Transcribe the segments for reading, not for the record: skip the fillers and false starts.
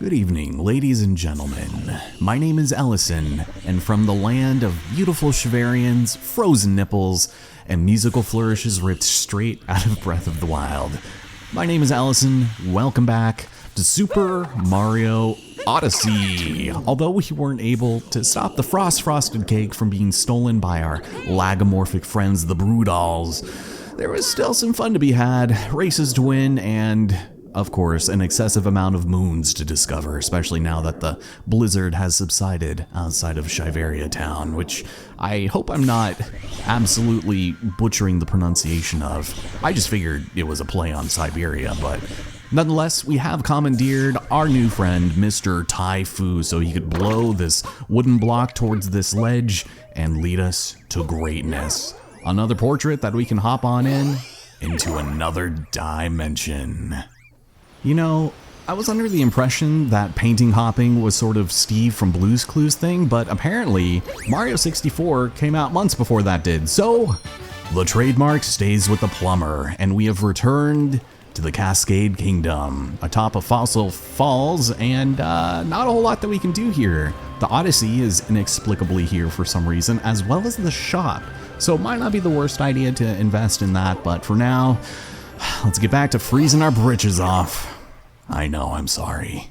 Good evening, ladies and gentlemen. My name is Ellison, and from the land of beautiful Shivarians, frozen nipples, and musical flourishes ripped straight out of Breath of the Wild. My name is Ellison. Welcome back to Super Mario Odyssey. Although we weren't able to stop the frosted cake from being stolen by our lagomorphic friends, the Brrrrrrs, there was still some fun to be had, races to win, and of course, an excessive amount of moons to discover, especially now that the blizzard has subsided outside of Shiveria town, which I hope I'm not absolutely butchering the pronunciation of. I just figured it was a play on Siberia, but nonetheless, we have commandeered our new friend, Mr. Tai-Fu, so he could blow this wooden block towards this ledge and lead us to greatness. Another portrait that we can hop on into another dimension. You know, I was under the impression that painting hopping was sort of Steve from Blue's Clues thing, but apparently Mario 64 came out months before that did. So the trademark stays with the plumber, and we have returned to the Cascade Kingdom, atop of Fossil Falls, and not a whole lot that we can do here. The Odyssey is inexplicably here for some reason, as well as the shop. So it might not be the worst idea to invest in that, but for now, let's get back to freezing our britches off. I know, I'm sorry.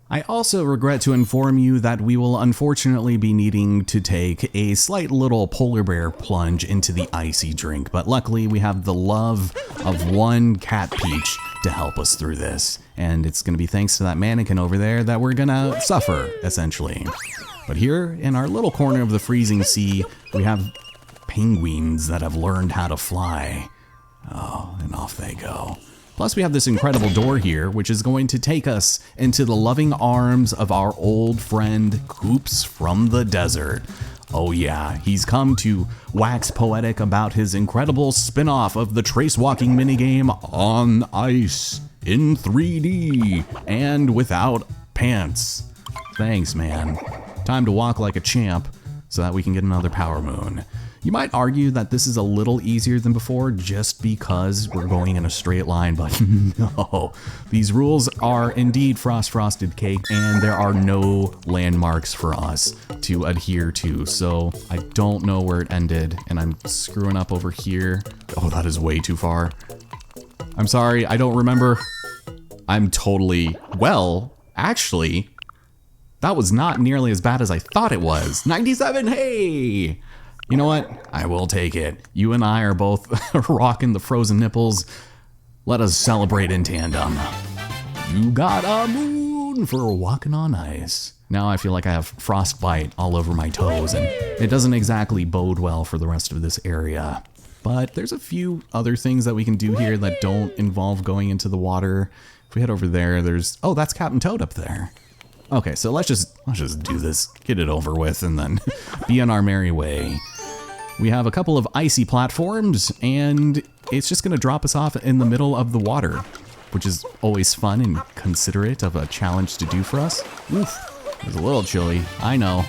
I also regret to inform you that we will unfortunately be needing to take a slight little polar bear plunge into the icy drink, but luckily we have the love of one Cat Peach to help us through this, and it's going to be thanks to that mannequin over there that we're going to suffer, essentially. But here, in our little corner of the freezing sea, we have penguins that have learned how to fly. Oh, and off they go. Plus we have this incredible door here, which is going to take us into the loving arms of our old friend Koops from the desert. Oh yeah, he's come to wax poetic about his incredible spin-off of the trace walking minigame on ice, in 3D, and without pants. Thanks, man. Time to walk like a champ so that we can get another power moon. You might argue that this is a little easier than before just because we're going in a straight line, but no. These rules are indeed frosted cake, and there are no landmarks for us to adhere to, so I don't know where it ended, and I'm screwing up over here. Oh, that is way too far. I'm sorry, I don't remember. I'm totally, well, actually, that was not nearly as bad as I thought it was. 97, hey! You know what? I will take it. You and I are both rocking the frozen nipples. Let us celebrate in tandem. You got a moon for walking on ice. Now I feel like I have frostbite all over my toes, and it doesn't exactly bode well for the rest of this area. But there's a few other things that we can do here that don't involve going into the water. If we head over there, there's... Oh, that's Captain Toad up there. Okay, so let's just do this, get it over with, and then be on our merry way. We have a couple of icy platforms, and it's just going to drop us off in the middle of the water, which is always fun and considerate of a challenge to do for us. Oof, it was a little chilly, I know.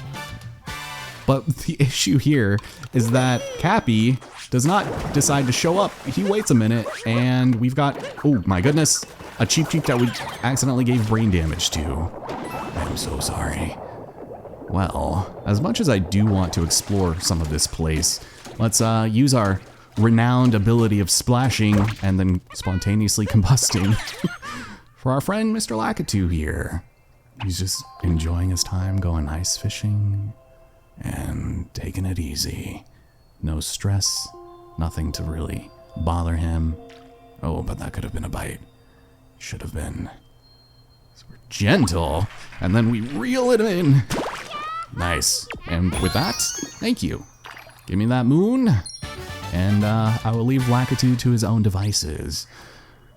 But the issue here is that Cappy does not decide to show up. He waits a minute, and we've got, oh my goodness, a Cheep Cheep that we accidentally gave brain damage to. I'm so sorry. Well, as much as I do want to explore some of this place, let's use our renowned ability of splashing and then spontaneously combusting for our friend Mr. Lakitu here. He's just enjoying his time going ice fishing and taking it easy. No stress, nothing to really bother him. Oh, but that could have been a bite. Should have been. So we're gentle, and then we reel it in. Nice. And with that, thank you. Give me that moon, and I will leave Lakitu to his own devices.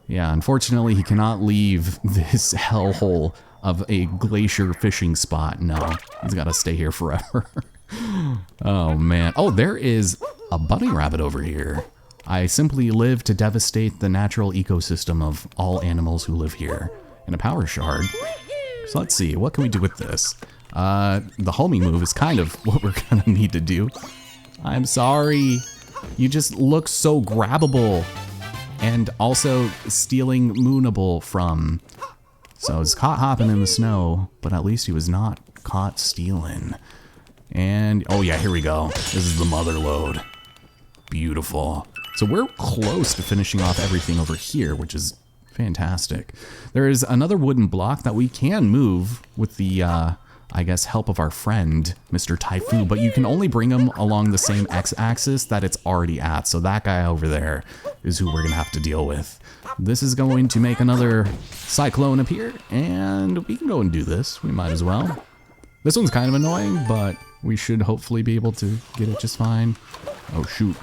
Yeah, unfortunately, he cannot leave this hellhole of a glacier fishing spot. No, he's got to stay here forever. Oh, man. Oh, there is a bunny rabbit over here. I simply live to devastate the natural ecosystem of all animals who live here. And a power shard. So let's see, what can we do with this? The homing move is kind of what we're gonna need to do. I'm sorry. You just look so grabbable. And also stealing Moonable from. So he's caught hopping in the snow, but at least he was not caught stealing. And, oh yeah, here we go. This is the mother lode. Beautiful. So we're close to finishing off everything over here, which is fantastic. There is another wooden block that we can move with the, I guess, help of our friend, Mr. Taifu, but you can only bring him along the same x-axis that it's already at. So that guy over there is who we're gonna have to deal with. This is going to make another cyclone appear, and we can go and do this. We might as well. This one's kind of annoying, but we should hopefully be able to get it just fine. Oh, shoot.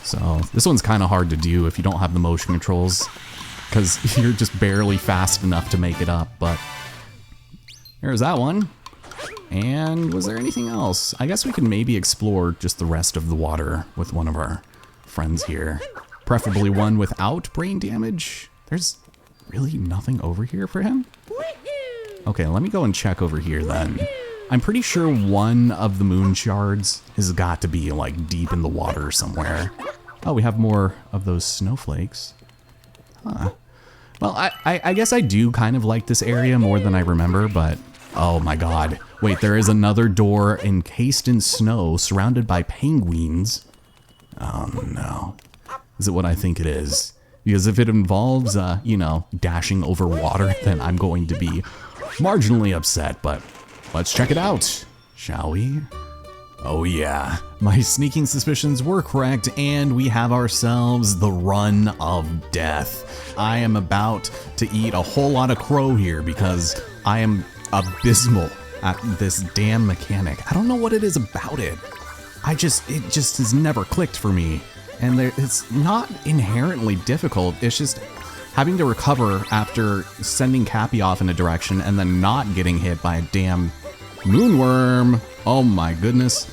So this one's kind of hard to do if you don't have the motion controls, because you're just barely fast enough to make it up, but there's that one. And was there anything else? I guess we can maybe explore just the rest of the water with one of our friends here. Preferably one without brain damage. There's really nothing over here for him? Okay, let me go and check over here then. I'm pretty sure one of the moon shards has got to be like deep in the water somewhere. Oh, we have more of those snowflakes. Huh. Well, I guess I do kind of like this area more than I remember, but oh my god. Wait, there is another door encased in snow surrounded by penguins. Oh no. Is it what I think it is? Because if it involves, you know, dashing over water, then I'm going to be marginally upset, but let's check it out, shall we? Oh yeah, my sneaking suspicions were correct, and we have ourselves the run of death. I am about to eat a whole lot of crow here because I am abysmal at this damn mechanic. I don't know what it is about it. It just has never clicked for me. And it's not inherently difficult, it's just having to recover after sending Cappy off in a direction and then not getting hit by a damn moonworm. Oh my goodness.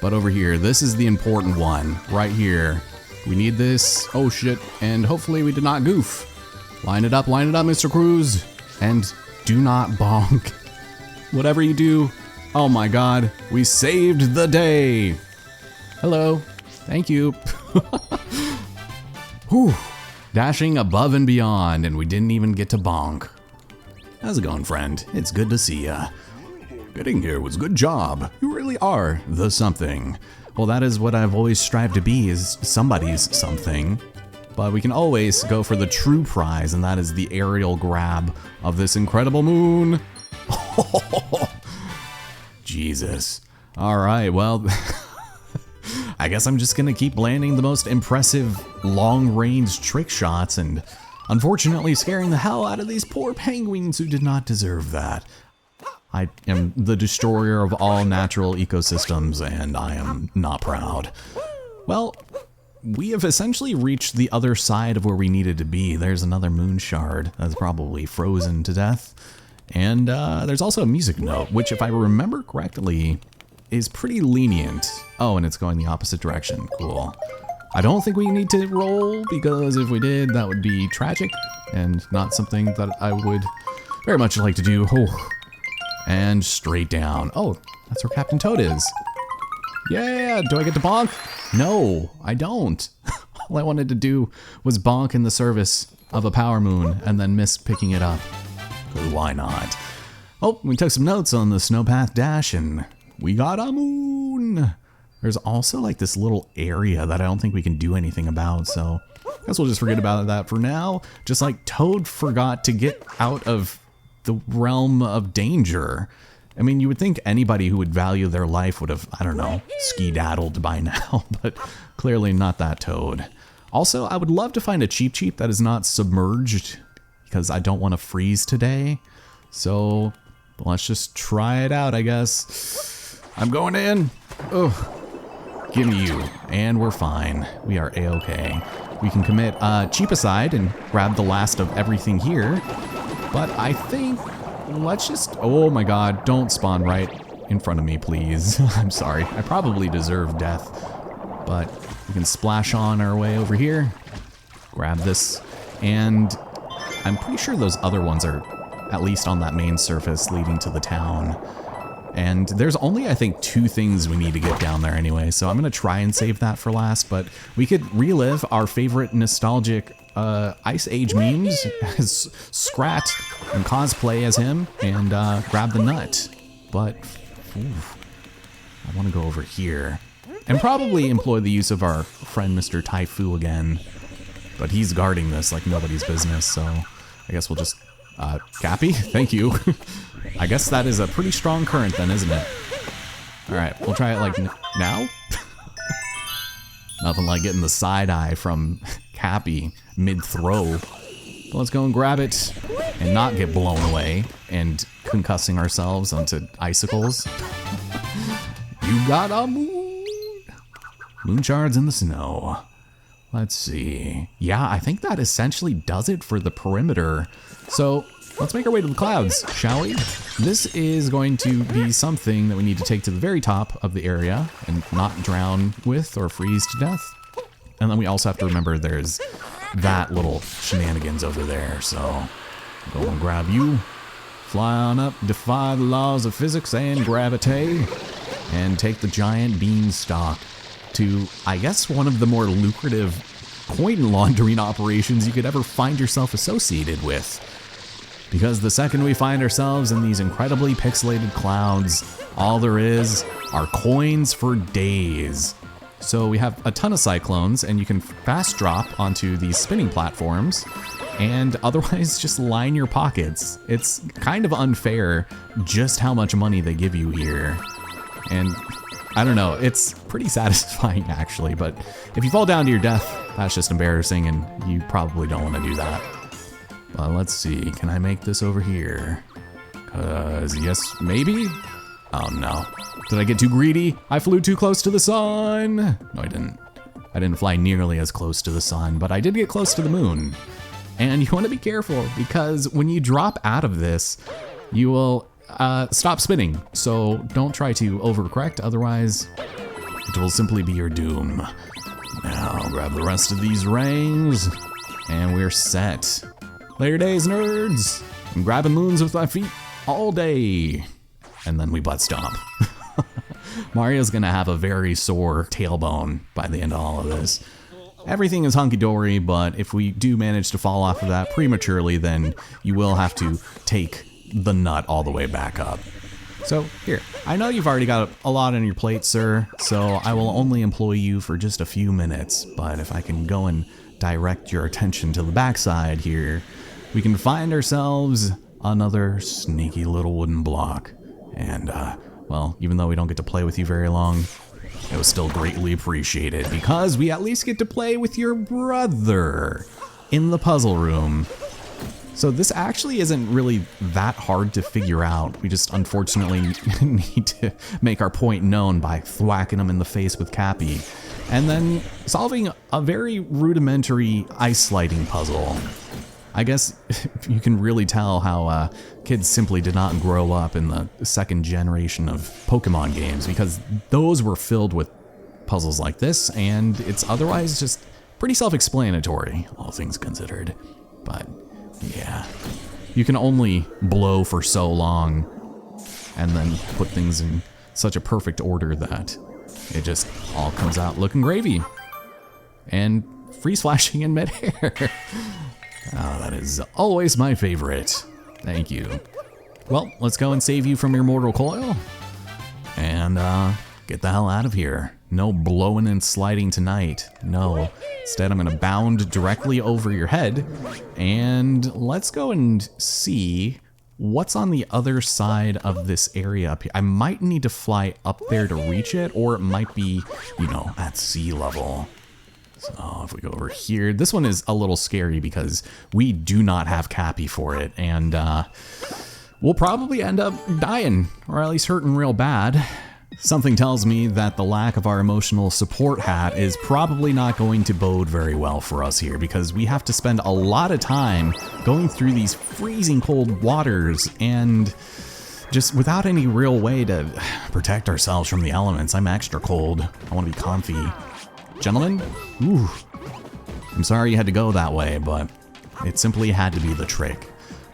But over here, this is the important one, right here. We need this, oh shit, and hopefully we did not goof. Line it up, Mr. Cruz, and do not bonk. Whatever you do, oh my god, we saved the day. Hello, thank you. Whew. Dashing above and beyond, and we didn't even get to bonk. How's it going, friend? It's good to see ya. Getting here was good job. You really are the something. Well, that is what I've always strived to be, is somebody's something. But we can always go for the true prize, and that is the aerial grab of this incredible moon. Jesus. All right, well, I guess I'm just gonna keep landing the most impressive long-range trick shots and unfortunately scaring the hell out of these poor penguins who did not deserve that. I am the destroyer of all natural ecosystems, and I am not proud. Well, we have essentially reached the other side of where we needed to be. There's another moon shard that's probably frozen to death. And there's also a music note, which if I remember correctly, is pretty lenient. Oh, and it's going the opposite direction. Cool. I don't think we need to roll, because if we did, that would be tragic and not something that I would very much like to do. Oh. And straight down. Oh, that's where Captain Toad is. Yeah, do I get to bonk? No, I don't. All I wanted to do was bonk in the service of a power moon and then miss picking it up. Why not? Oh, we took some notes on the snowpath dash and we got a moon. There's also like this little area that I don't think we can do anything about, so I guess we'll just forget about that for now. Just like Toad forgot to get out of the realm of danger. I mean, you would think anybody who would value their life would have, I don't know, skedaddled by now, but clearly not that Toad. Also, I would love to find a Cheep Cheep that is not submerged, because I don't want to freeze today. So let's just try it out, I guess. I'm going in. Oh, give me you. And we're fine. We are A-okay. We can commit Cheapicide and grab the last of everything here. But I think let's just, oh my god, don't spawn right in front of me, please. I'm sorry. I probably deserve death. But we can splash on our way over here. Grab this. And I'm pretty sure those other ones are at least on that main surface leading to the town. And there's only, I think, 2 things we need to get down there anyway, so I'm gonna try and save that for last, but we could relive our favorite nostalgic Ice Age memes as Scrat and cosplay as him and grab the nut. But I want to go over here and probably employ the use of our friend Mr. Taifu again. But he's guarding this like nobody's business, so I guess we'll just... Cappy, thank you. I guess that is a pretty strong current then, isn't it? Alright, we'll try it like now? Nothing like getting the side eye from Cappy mid-throw. Let's go and grab it and not get blown away and concussing ourselves onto icicles. You got a moon! Moon shards in the snow. Let's see. Yeah, I think that essentially does it for the perimeter. So let's make our way to the clouds, shall we? This is going to be something that we need to take to the very top of the area and not drown with or freeze to death. And then we also have to remember there's that little shenanigans over there. So go and grab you, fly on up, defy the laws of physics and gravity, and take the giant beanstalk to, I guess, one of the more lucrative coin laundering operations you could ever find yourself associated with. Because the second we find ourselves in these incredibly pixelated clouds, all there is are coins for days. So we have a ton of cyclones, and you can fast drop onto these spinning platforms, and otherwise just line your pockets. It's kind of unfair just how much money they give you here. And I don't know, it's pretty satisfying actually, but if you fall down to your death, that's just embarrassing and you probably don't want to do that. But let's see, can I make this over here? Yes, maybe? Oh no. Did I get too greedy? I flew too close to the sun. No, I didn't. I didn't fly nearly as close to the sun, but I did get close to the moon. And you want to be careful because when you drop out of this, you will stop spinning. So don't try to overcorrect, otherwise it will simply be your doom. Now grab the rest of these rings and we're set. Later days, nerds. I'm grabbing moons with my feet all day. And then we butt stomp. Mario's gonna have a very sore tailbone by the end of all of this. Everything is hunky-dory, but if we do manage to fall off of that prematurely, then you will have to take the nut all the way back up. So here, I know you've already got a lot on your plate, sir, so I will only employ you for just a few minutes, but if I can go and direct your attention to the backside here, we can find ourselves another sneaky little wooden block. And, well, even though we don't get to play with you very long, it was still greatly appreciated because we at least get to play with your brother in the puzzle room. So this actually isn't really that hard to figure out. We just unfortunately need to make our point known by thwacking him in the face with Cappy and then solving a very rudimentary ice sliding puzzle. I guess you can really tell how kids simply did not grow up in the second generation of Pokemon games because those were filled with puzzles like this, and it's otherwise just pretty self-explanatory, all things considered. But yeah, you can only blow for so long and then put things in such a perfect order that it just all comes out looking gravy and freeze flashing in midair. Oh, that is always my favorite. Thank you. Well, let's go and save you from your mortal coil and get the hell out of here. No blowing and sliding tonight. No. Instead, I'm gonna bound directly over your head and let's go and see what's on the other side of this area up here. I might need to fly up there to reach it, or it might be, you know, at sea level. So if we go over here, this one is a little scary because we do not have Cappy for it, and we'll probably end up dying, or at least hurting real bad. Something tells me that the lack of our emotional support hat is probably not going to bode very well for us here, because we have to spend a lot of time going through these freezing cold waters and just without any real way to protect ourselves from the elements. I'm extra cold. I want to be comfy. Gentlemen, ooh, I'm sorry you had to go that way, but it simply had to be the trick.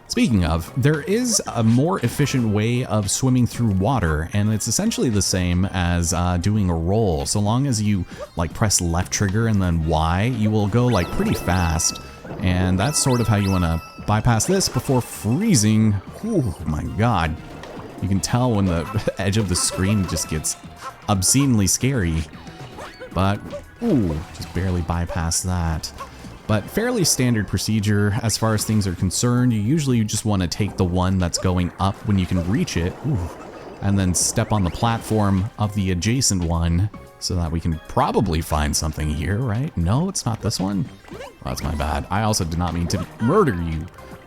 Speaking of, there is a more efficient way of swimming through water, and it's essentially the same as doing a roll. So long as you like press left trigger and then Y, you will go like pretty fast, And that's sort of how you want to bypass this before freezing. Oh my god. You can tell when the edge of the screen just gets obscenely scary. But, ooh, just barely bypass that. But fairly standard procedure as far as things are concerned. You usually just want to take the one that's going up when you can reach it. Ooh, and then step on the platform of the adjacent one so that we can probably find something here, right? No, it's not this one. Well, that's my bad. I also did not mean to murder you.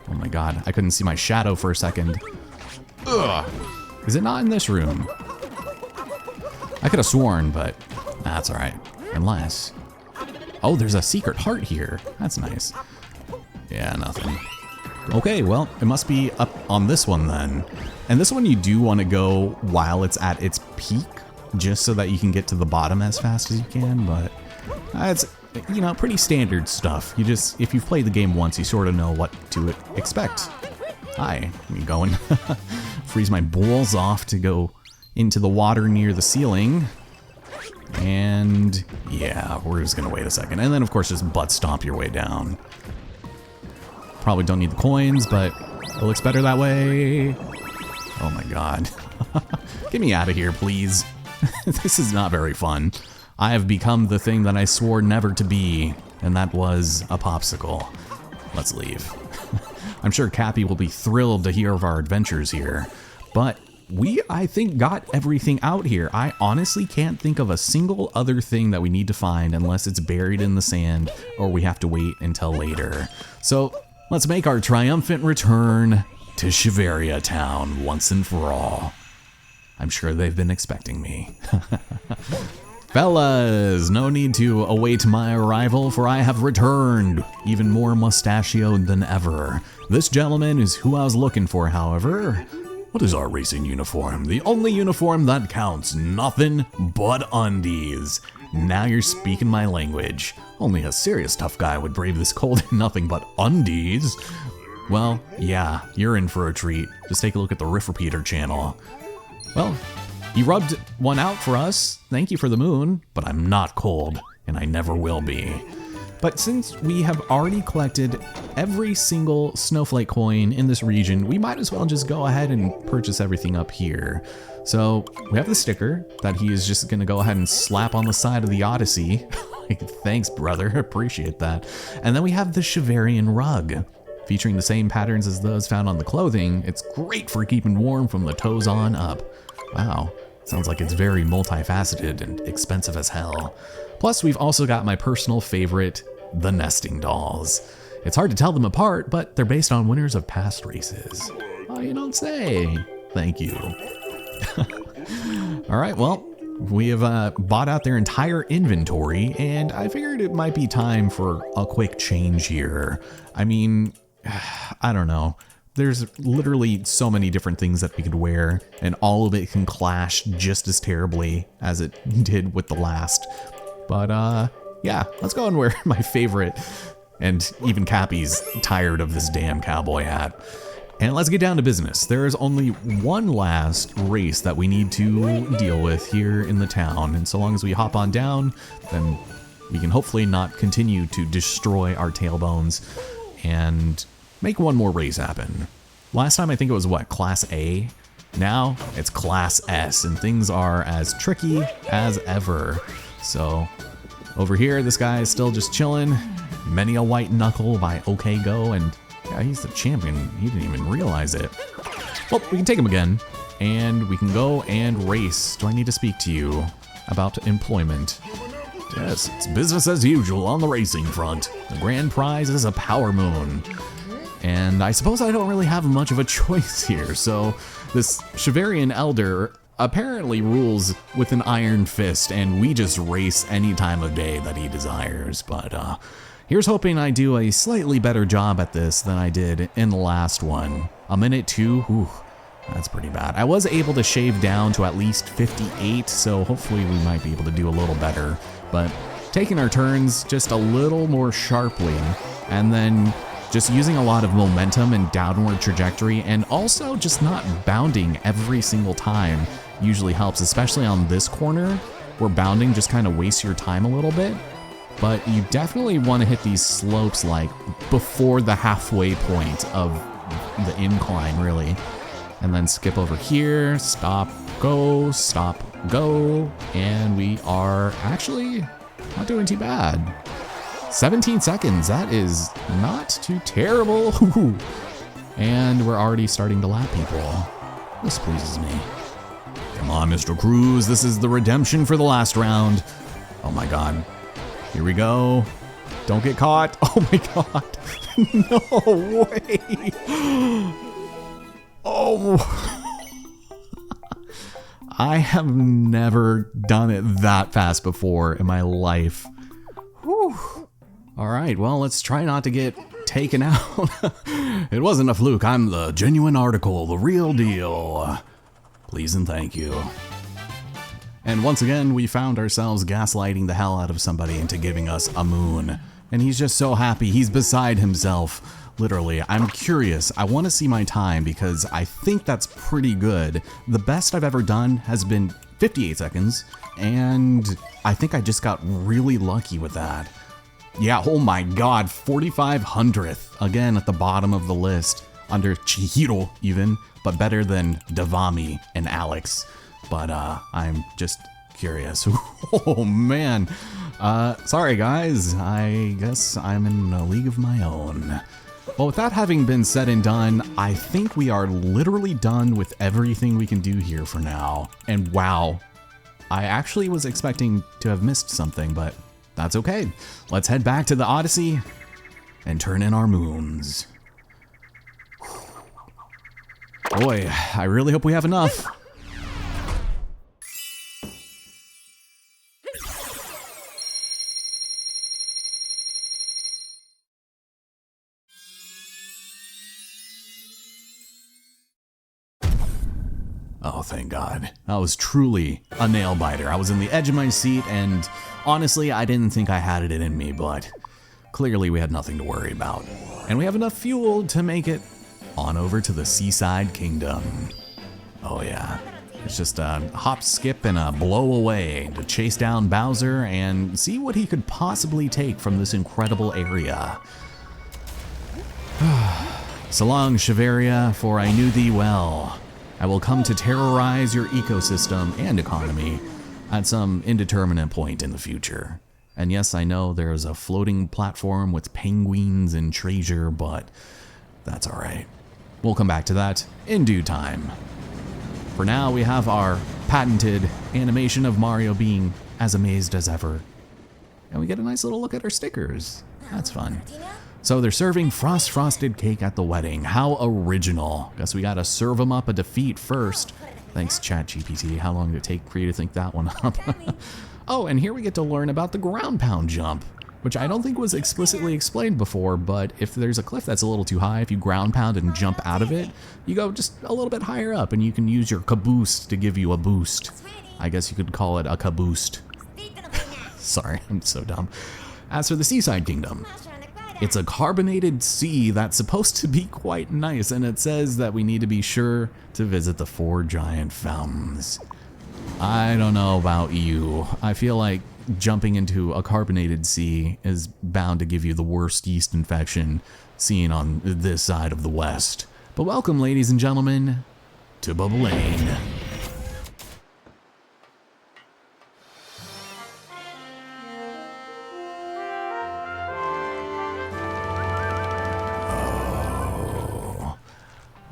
Oh my god, I couldn't see my shadow for a second. Ugh. Is it not in this room? I could have sworn, but that's all right. Unless... Oh, there's a secret heart here. That's nice. Yeah, nothing. Okay, well, it must be up on this one then. And this one you do want to go while it's at its peak, just so that you can get to the bottom as fast as you can, but it's, you know, pretty standard stuff. You just, if you've played the game once, you sort of know what to expect. Hi, I'm going freeze my balls off to go into the water near the ceiling. And yeah, we're just gonna wait a second. And then of course just butt stomp your way down. Probably don't need the coins, but it looks better that way. Oh my god. Get me out of here, please. This is not very fun. I have become the thing that I swore never to be, and that was a popsicle. Let's leave. I'm sure Cappy will be thrilled to hear of our adventures here, but we, I think, got everything out here. I honestly can't think of a single other thing that we need to find unless it's buried in the sand or we have to wait until later. So let's make our triumphant return to Shiveria Town once and for all. I'm sure they've been expecting me. Fellas, no need to await my arrival, for I have returned, even more mustachioed than ever. This gentleman is who I was looking for, however. What is our racing uniform? The only uniform that counts, nothing but undies. Now you're speaking my language. Only a serious tough guy would brave this cold in nothing but undies. Well, yeah, you're in for a treat. Just take a look at the Riff Repeater channel. Well, you rubbed one out for us. Thank you for the moon, but I'm not cold, and I never will be. But since we have already collected every single snowflake coin in this region, we might as well just go ahead and purchase everything up here. So we have the sticker that he is just gonna go ahead and slap on the side of the Odyssey. Thanks, brother, appreciate that. And then we have the Shiverian rug, featuring the same patterns as those found on the clothing. It's great for keeping warm from the toes on up. Wow, sounds like it's very multifaceted and expensive as hell. Plus, we've also got my personal favorite, the nesting dolls. It's hard to tell them apart, but they're based on winners of past races. Oh, you don't say. Thank you. All right, well, we have bought out their entire inventory, and I figured it might be time for a quick change here. I mean, I don't know. There's literally so many different things that we could wear, and all of it can clash just as terribly as it did with the last. But yeah, let's go and wear my favorite, and even Cappy's tired of this damn cowboy hat. And let's get down to business. There is only one last race that we need to deal with here in the town, and so long as we hop on down, then we can hopefully not continue to destroy our tailbones and make one more race happen. Last time I think it was what, Class A? Now it's Class S, and things are as tricky as ever. So over here, this guy is still just chilling. Many a white knuckle by OK Go, and yeah, he's the champion. He didn't even realize it. Well, we can take him again, and we can go and race. Do I need to speak to you about employment? Yes, it's business as usual on the racing front. The grand prize is a power moon. And I suppose I don't really have much of a choice here, so this Shiverian Elder apparently rules with an iron fist, and we just race any time of day that he desires. But here's hoping I do a slightly better job at this than I did in the last one. A minute 2, whew, that's pretty bad. I was able to shave down to at least 58, so hopefully we might be able to do a little better. But taking our turns just a little more sharply, and then just using a lot of momentum and downward trajectory, and also just not bounding every single time usually helps, especially on this corner where bounding just kind of wastes your time a little bit. but you definitely want to hit these slopes like before the halfway point of the incline, really. And then skip over here, stop, go, and we are actually not doing too bad. 17 seconds, that is not too terrible. And we're already starting to lap people. This pleases me. Come on, Mr. Cruz, this is the redemption for the last round. Oh my God, here we go. Don't get caught. Oh my God, no way. Oh. I have never done it that fast before in my life. Whew. All right, well, let's try not to get taken out. It wasn't a fluke. I'm the genuine article, the real deal. Please and thank you. And once again, we found ourselves gaslighting the hell out of somebody into giving us a moon. And he's just so happy. He's beside himself. Literally, I'm curious. I want to see my time because I think that's pretty good. The best I've ever done has been 58 seconds, and I think I just got really lucky with that. Yeah, oh my God, 4,500th. Again, at the bottom of the list, under Chihiro even, but better than Devami and Alex. But I'm just curious. Oh man. Sorry guys, I guess I'm in a league of my own. Well, with that having been said and done, I think we are literally done with everything we can do here for now. And wow, I actually was expecting to have missed something, but that's okay. Let's head back to the Odyssey and turn in our moons. Boy, I really hope we have enough. Oh, thank God. That was truly a nail biter. I was in the edge of my seat, and honestly, I didn't think I had it in me, but clearly we had nothing to worry about. And we have enough fuel to make it on over to the Seaside Kingdom. Oh yeah. It's just a hop, skip, and a blow away to chase down Bowser and see what he could possibly take from this incredible area. So long, Shiveria, for I knew thee well. I will come to terrorize your ecosystem and economy at some indeterminate point in the future. And yes, I know there's a floating platform with penguins and treasure, but that's alright. We'll come back to that in due time. For now, we have our patented animation of Mario being as amazed as ever. And we get a nice little look at our stickers. That's fun. So they're serving frosted cake at the wedding. How original. Guess we gotta serve them up a defeat first. Thanks, ChatGPT. How long did it take for you to think that one up? Oh, and here we get to learn about the ground pound jump, which I don't think was explicitly explained before, but if there's a cliff that's a little too high, if you ground pound and jump out of it, you go just a little bit higher up and you can use your caboose to give you a boost. I guess you could call it a caboost. Sorry, I'm so dumb. As for the Seaside Kingdom, it's a carbonated sea that's supposed to be quite nice, and it says that we need to be sure to visit the 4 giant fountains. I don't know about you. I feel like jumping into a carbonated sea is bound to give you the worst yeast infection seen on this side of the West. But welcome, ladies and gentlemen, to Bubble Lane.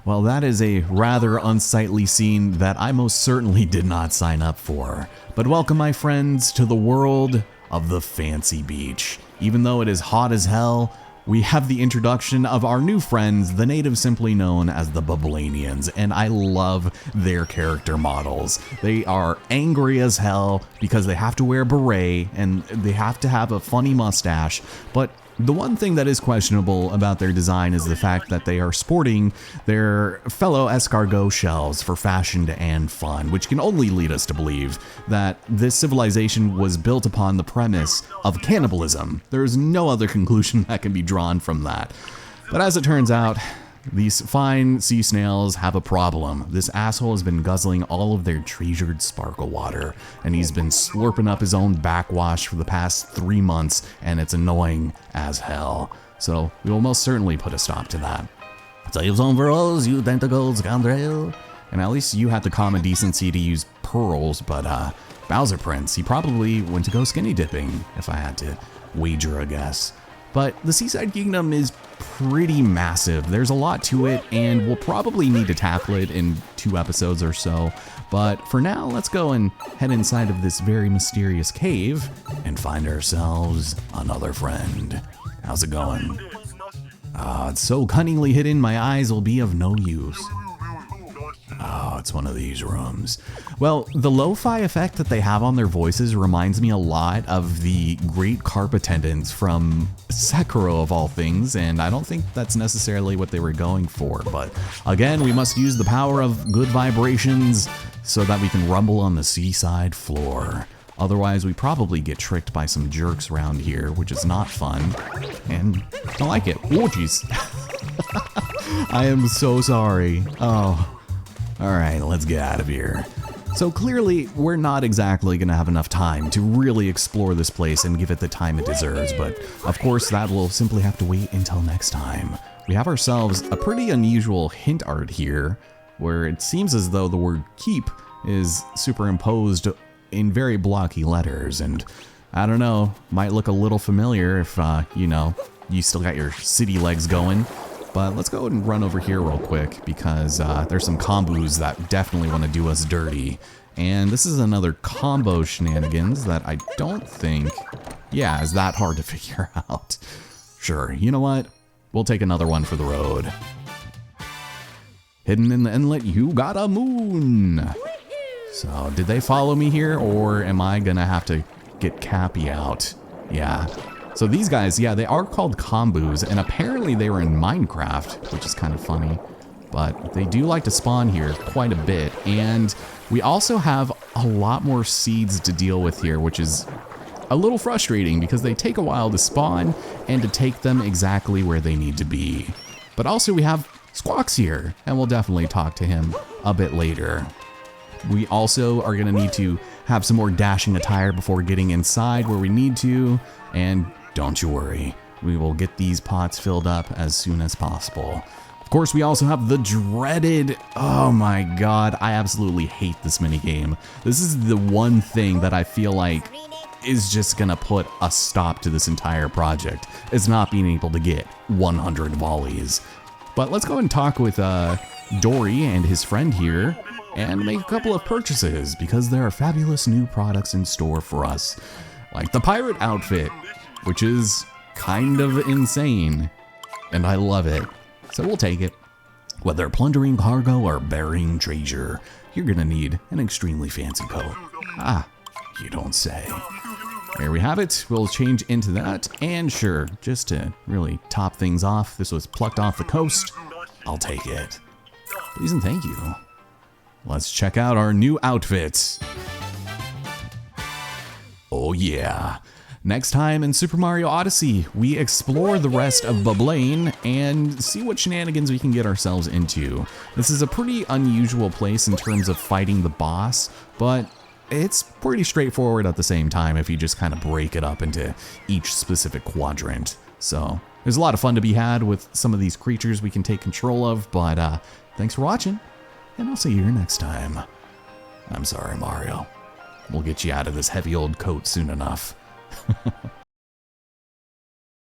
Well, that is a rather unsightly scene that I most certainly did not sign up for. But welcome, my friends, to the world of the fancy beach. Even though it is hot as hell, we have the introduction of our new friends, the natives simply known as the Bubblanians, and I love their character models. They are angry as hell because they have to wear a beret and they have to have a funny mustache, but the one thing that is questionable about their design is the fact that they are sporting their fellow escargot shells for fashion and fun, which can only lead us to believe that this civilization was built upon the premise of cannibalism. There is no other conclusion that can be drawn from that. But as it turns out, these fine sea snails have a problem. This asshole has been guzzling all of their treasured sparkle water, and he's been slurping up his own backwash for the past 3 months, and it's annoying as hell. So we will most certainly put a stop to that. Save some for us, you tentacles, scoundrel. And at least you had the common decency to use pearls, but Bowser Prince, he probably went to go skinny dipping, if I had to wager a guess. But the Seaside Kingdom is pretty massive. There's a lot to it, and we'll probably need to tackle it in 2 episodes or so. But for now, let's go and head inside of this very mysterious cave and find ourselves another friend. How's it going? It's so cunningly hidden, my eyes will be of no use. Oh, it's one of these rooms. Well, the lo-fi effect that they have on their voices reminds me a lot of the great carp attendants from Sekiro of all things, and I don't think that's necessarily what they were going for, but again, we must use the power of good vibrations so that we can rumble on the seaside floor. Otherwise, we probably get tricked by some jerks around here, which is not fun, and I like it. Oh, jeez. I am so sorry. Oh. Alright, let's get out of here. So clearly, we're not exactly going to have enough time to really explore this place and give it the time it deserves, but of course that will simply have to wait until next time. We have ourselves a pretty unusual hint art here, where it seems as though the word keep is superimposed in very blocky letters, and I don't know, might look a little familiar if, you know, you still got your city legs going. But let's go and run over here real quick because there's some combos that definitely want to do us dirty. And this is another combo shenanigans that I don't think, yeah, is that hard to figure out. Sure, you know what? We'll take another one for the road. Hidden in the inlet, you got a moon. So did they follow me here, or am I gonna have to get Cappy out? Yeah. So these guys, yeah, they are called combos, and apparently they were in Minecraft, which is kind of funny. But they do like to spawn here quite a bit, and we also have a lot more seeds to deal with here, which is a little frustrating because they take a while to spawn and to take them exactly where they need to be. But also we have Squawks here, and we'll definitely talk to him a bit later. We also are gonna need to have some more dashing attire before getting inside where we need to, and don't you worry, we will get these pots filled up as soon as possible. Of course, we also have the dreaded, oh my god, I absolutely hate this minigame. This is the one thing that I feel like is just gonna put a stop to this entire project, is not being able to get 100 volleys. But let's go and talk with Dory and his friend here and make a couple of purchases because there are fabulous new products in store for us. Like the pirate outfit, which is kind of insane, and I love it, so we'll take it. Whether plundering cargo or burying treasure, you're gonna need an extremely fancy coat. Ah, you don't say. There we have it, we'll change into that, and sure, just to really top things off, this was plucked off the coast, I'll take it. Please and thank you. Let's check out our new outfits. Oh yeah. Next time in Super Mario Odyssey, we explore the rest of Bubblaine and see what shenanigans we can get ourselves into. This is a pretty unusual place in terms of fighting the boss, but it's pretty straightforward at the same time if you just kind of break it up into each specific quadrant. So there's a lot of fun to be had with some of these creatures we can take control of, but thanks for watching, and I'll see you here next time. I'm sorry, Mario. We'll get you out of this heavy old coat soon enough.